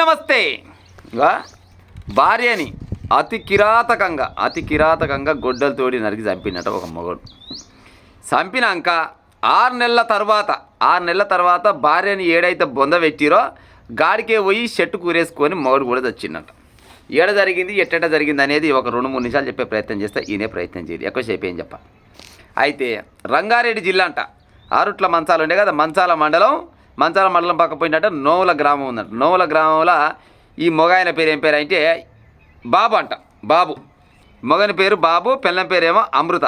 నమస్తే. ఇగా భార్యని అతి కిరాతకంగా గొడ్డలతోటి నరికి చంపినట్టు ఒక మొగడు. చంపినాక 6 నెలల తర్వాత భార్యని ఏడైతే బొంద పెట్టిరో గాడికే పోయి చెట్టు కూరేసుకొని మొగడు కూడా చచ్చిందట. ఏడ జరిగింది ఎట్ట జరిగింది అనేది ఒక 2-3 నిమిషాలు చెప్పే ప్రయత్నం చేస్తే ఈయనే ప్రయత్నం చేయదు, ఎక్కువసేపు ఏం చెప్ప. అయితే రంగారెడ్డి జిల్లా అంట, ఆరుట్ల మంచాలు ఉండే కదా, మంచాల మండలం పక్క పోయినట్ట నోవుల గ్రామం ఉందంట. నోవుల గ్రామంలో ఈ మొగాయన పేరు ఏం పేరు అంటే బాబు అంట. మొగని పేరు బాబు, పిల్లం పేరేమో అమృత.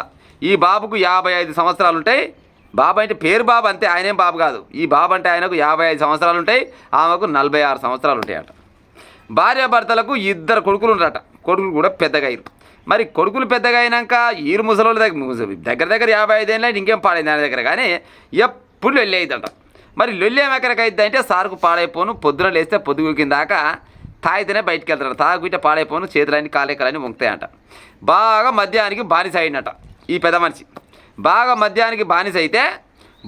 ఈ బాబుకు 55 సంవత్సరాలు ఉంటాయి. బాబు అంటే పేరు బాబు అంతే, ఆయనేం బాబు కాదు. ఈ బాబు అంటే ఆయనకు 55 సంవత్సరాలు ఉంటాయి, ఆమెకు 46 సంవత్సరాలు ఉంటాయట. భార్యాభర్తలకు 2 కొడుకులు ఉంటారట. కొడుకులు కూడా పెద్దగా అయ్యారు. మరి కొడుకులు పెద్దగా అయినాక ఈరు ముసలోళ్ళ దగ్గర 55 ఏళ్ళ ఇంకేం పాడైంది ఆయన దగ్గర, కానీ ఎప్పుడు లొల్లి అయిద్దంట. మరి లొల్లి ఏమెక్కడికి అయిద్ది అంటే సారుకు పాడైపోను, పొద్దున లేస్తే పొద్దుగుకిందాక తాగితేనే బయటికి వెళ్తాడు. తాగుకుంటే పాడైపోను, చేతులన్నీ కాలేకలన్నీ వంగుతాయంట. బాగా మద్యానికి బానిస అయినట ఈ పెద్ద మనిషి. బాగా మద్యానికి బానిస అయితే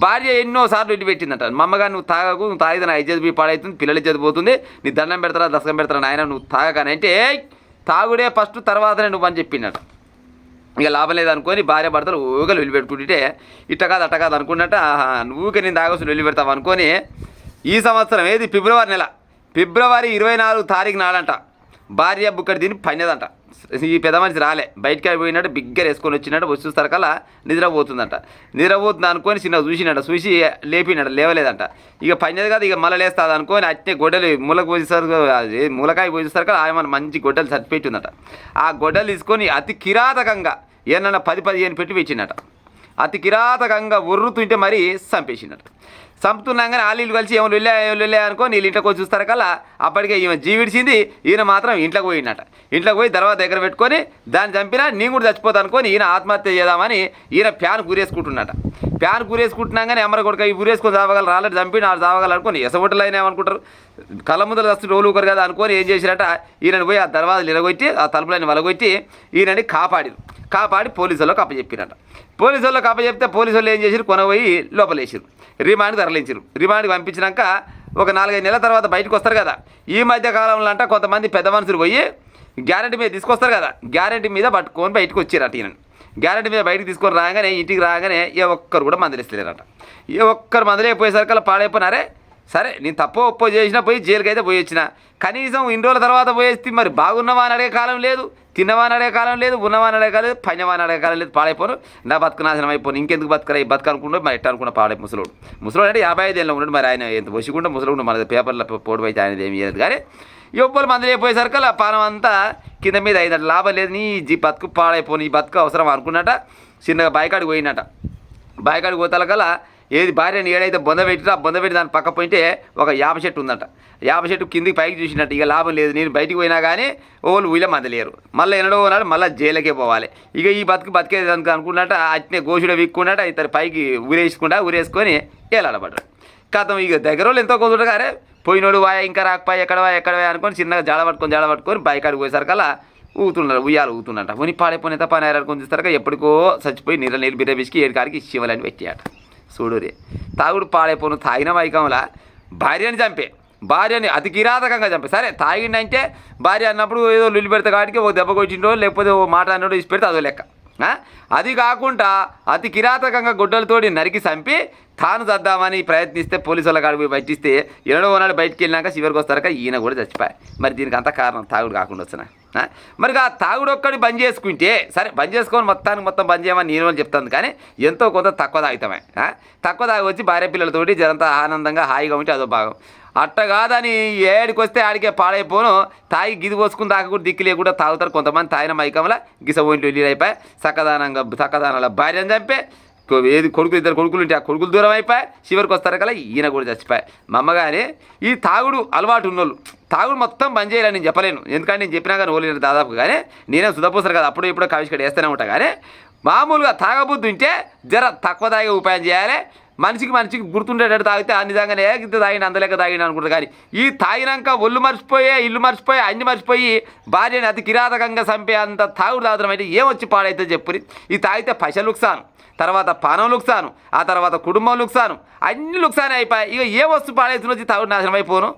భార్య ఎన్నోసార్లు ఇల్లు పెట్టిందట. మా అమ్మగారు నువ్వు తాగకు, నువ్వు తాగితే నా ఇజ్జత్ బి పాడవుతుంది, పిల్లలు ఇజ్జత్ పోతుంది, నీ దండం పెడతారా దశకం పెడతారా నాయన నువ్వు తాగకనంటే తాగుడే ఫస్ట్ తర్వాతనే నువ్వు అని చెప్పిందట. ఇక లాభం లేదనుకొని భార్య భర్తలు ఊగలు వెళ్ళి పెట్టుకుంటే ఇట్ట కాదు అట్ట కాదు అనుకున్నట్ట నువ్వుకే నేను తాగొచ్చు వెళ్ళి పెడతావు అనుకొని ఈ సంవత్సరం ఏది ఫిబ్రవరి 24 తారీఖు నాడంట భార్య బుక్కడి దీన్ని పన్నదంట. ఈ పెద్ద మనిషి రాలే, బయటికి అయిపోయినట్టు బిగ్గర వేసుకొని వచ్చినట్టు వచ్చి చూస్తారకల్లా నిద్రపోతుందంట. నిద్రపోతుంది అనుకొని చిన్న చూసి లేపినట, లేవలేదంట. ఇక పన్నది కదా, ఇక మళ్ళీ లేస్తుంది అనుకొని అట్నే గొడ్డలు మూలకు పోసేసరికి మూలకాయ పోసేసరికి ఆయన మంచి గొడ్డలు చచ్చిపెట్టి ఉందట. ఆ గొడ్డలు తీసుకొని అతి కిరాతకంగా ఏమన్నా 10-15 పెట్టి పెట్టిందట. అతి కిరాతకంగా ఉర్రుతుంటే మరీ చంపేసిందట. చంపుతున్నాగానే వాళ్ళు కలిసి ఏమో లొల్లే అనుకో వీళ్ళు ఇంట్లోకి వచ్చి చూస్తారు కల్లా అప్పటికే ఈమె జీవిడిచింది, ఈయన మాత్రం ఇంట్లోకి పోయినట. ఇంట్లోకి పోయి తర్వాత దగ్గర పెట్టుకొని దాన్ని చంపినా నేను కూడా చచ్చిపోతా అనుకొని ఈయన ఆత్మహత్య చేద్దామని ఈయన ప్యాన్ కూరేసుకుంటున్నట. ప్యాన్ కూరేసుకుంటున్నాగానే అమ్మర కొడుక ఈ ఊరేసుకొని చావగలరు, రాలేదు చంపి నాకు చావగలరు అనుకొని ఎసబొట్టలు అయినా ఏమనుకుంటారు, కళ్ళ ముందర వస్తు రోలు ఊకరు కదా అనుకొని ఏం చేసినట్ట ఈయనని పోయి ఆ దర్వాజలు ఇరగొట్టి ఆ తలుపులని వలగొట్టి ఈయనని కాపాడి పోలీసులకు అప్పచెప్పినట. పోలీసులకు అప్పచెప్తే పోలీసులు ఏం చేసిరు, కొనబోయి లోపలేసారు, రిమాండ్ తరలించారు. రిమాండ్కి పంపించినాక ఒక 4-5 నెలల తర్వాత బయటకు వస్తారు కదా. ఈ మధ్య కాలంలో అంట కొంతమంది పెద్ద మనుషులు పోయి గ్యారెంటీ మీద తీసుకొస్తారు కదా, గ్యారెంటీ మీద పట్టుకొని బయటకు వచ్చారట. ఈయన గ్యారెంటీ మీద బయటకు తీసుకొని రాగానే ఇంటికి రాగానే ఏ ఒక్కరు కూడా మందలిస్తలేరట. ఏ ఒక్కరు మందలేకపోయేసరికి అలా పాడైపోయినారే. సరే నేను తప్పో ఒప్పో చేసినా పోయి జైలుకి అయితే పోయి వచ్చిన, కనీసం ఇన్ని రోజుల తర్వాత పోయేస్తే మరి బాగున్నవా అని అడిగే కాలం లేదు, తిన్నవా అని అడిగే కాలం లేదు, ఉన్నవా అని అడిగే కాలం లేదు, పైనవా అని అడిగే కాలం లేదు. పాడైపోను, నా బతుకు నాశనం అయిపోను, ఇంకెందుకు బతుకరా ఈ బతుకు అనుకుంటూ మరి ఎట్ట అనుకున్న పాడే ముసలోడు అంటే 55 ఏళ్ళలో ఉన్నాడు. మరి ఆయన ఎంత వసికుండా ముసలోడు మన పేపర్లో పోటీ అయితే ఆయన ఏమి చేయలేదు. కానీ ఎవ్వరు మందులు అయిపోయేసరికి ఆ పానం అంతా కింద మీద అయిందట. లాభం లేదు, నీ బతుకు పాడైపోను, ఈ బతుకు అవసరం అనుకున్నట. చిన్నగా బాయికాడికి పోయినట. బాయికాడికి పోతాలకల్లా ఏది భార్యని ఏడైతే బొంద పెట్టిరో ఆ బొంద పెట్టి దాని పక్క పోయింటే ఒక 50 చెట్టు ఉందట. 50 చెట్టు కిందికి పైకి చూసినట్టు. ఇక లాభం లేదు, నేను బయటికి పోయినా కానీ ఓళ్ళు వీళ్ళ మందలేరు, మళ్ళీ ఎన్నడో నాడు మళ్ళీ జైలుకే పోవాలి. ఇక ఈ బతికేది అనుకున్నట్ట అట్నే గోషుడ విక్కున్నట్ట ఇతరు పైకి ఊరేసుకొని ఏలాడబడ్డారు. కథం ఇక దగ్గర వాళ్ళు ఎంతో కొందరుగారే పోయినోడు వాయ ఇంకా రాకపోయి ఎక్కడ అనుకొని చిన్నగా జాడ పట్టుకొని బైకాడికి పోయేసరికల్లా ఊతున్నట్ట. కొని పాడైపోయిన ఎంత పని అనుకొని చూస్తారక ఎప్పటికో చచ్చిపోయి నీళ్ళు బిర్రబిసికి 7 కాడికి శివలని పెట్టాట. చూడురే, తాగుడు పాడైపోను, తాగిన మైకంలా భార్యని అతి కిరాతకంగా చంపే. సరే తాగిండంటే భార్య అన్నప్పుడు ఏదో లుల్లి పెడతా కాడికి ఓ దెబ్బ కొట్టిండో లేకపోతే ఓ మాట అన్నడో ఇచ్చి పెడితే అదో లెక్క. అది కాకుండా అతి కిరాతకంగా గొడ్డలతోటి నరికి చంపి తాను చద్దామని ప్రయత్నిస్తే పోలీసు వాళ్ళ కాడికి పోయి పట్టిస్తే ఎన్నడో నాడు బయటికి వెళ్ళినాక చివరికి వస్తారక ఈయన కూడా చచ్చిపోయాయి. మరి దీనికి అంత కారణం తాగుడు కాకుండా వచ్చిన. మరి ఆ తాగుడు ఒక్కడి బంద్ చేసుకుంటే సరే, బంద్ చేసుకొని మొత్తం బంద్ చేయమని నేను అని చెప్తాను. కానీ ఎంతో కొంత తక్కువ తాగుతామే. తక్కువ తాగి వచ్చి భార్య పిల్లలతోటి జరంతా ఆనందంగా హాయిగా ఉంటే అదో భాగం. అట్ట కాదని ఏడికి వస్తే ఆడికే పాడైపోను, తాగి గిది పోసుకుని తాగ కూడా దిక్కు లేకుండా తాగుతారు కొంతమంది. తాగిన మైకంలో గిస ఒంటి వెళ్ళి అయిపోయి చక్కదానాల భార్యను చంపే ఏది ఇద్దరు కొడుకులు ఉంటే ఆ కొడుకులు దూరం అయిపోయి చివరికి వస్తారు కదా ఈయన కూడా చచ్చిపోయి. మా అమ్మగానే ఈ తాగుడు అలవాటు ఉన్నోళ్ళు తాగుడు మొత్తం బంద్ చేయాలని నేను చెప్పలేను, ఎందుకంటే నేను చెప్పినా కానీ ఓలేను దాదాపు. కానీ నేనే సుధపోసారు కదా, అప్పుడు ఇప్పుడు కవిష్కడ వేస్తూనే ఉంటా. కానీ మామూలుగా తాగబుద్ధి ఉంటే జర తక్కువ తాగే ఉపాయం చేయాలి. మనిషికి గుర్తుండేటట్టు తాగితే నిజంగానే ఇంత తాగిన అంతలేక తాగిన అనుకుంటారు. కానీ ఈ తాగినాక ఒళ్ళు మర్చిపోయి ఇల్లు మర్చిపోయి అన్ని మర్చిపోయి భార్యని అతి కిరాతకంగా చంపే అంత తాగుడు తాగడం అయితే ఏమొచ్చి పాడైతే చెప్పురి. ఈ తాగితే పైసలు లుక్సాను, తర్వాత పానం లుక్సాను, ఆ తర్వాత కుటుంబం లుక్సాను, అన్ని లుక్సానే అయిపోయి. ఇక ఏ వస్తువు పాడైతున్న వచ్చి తాగుడు నాశనం అయిపోను.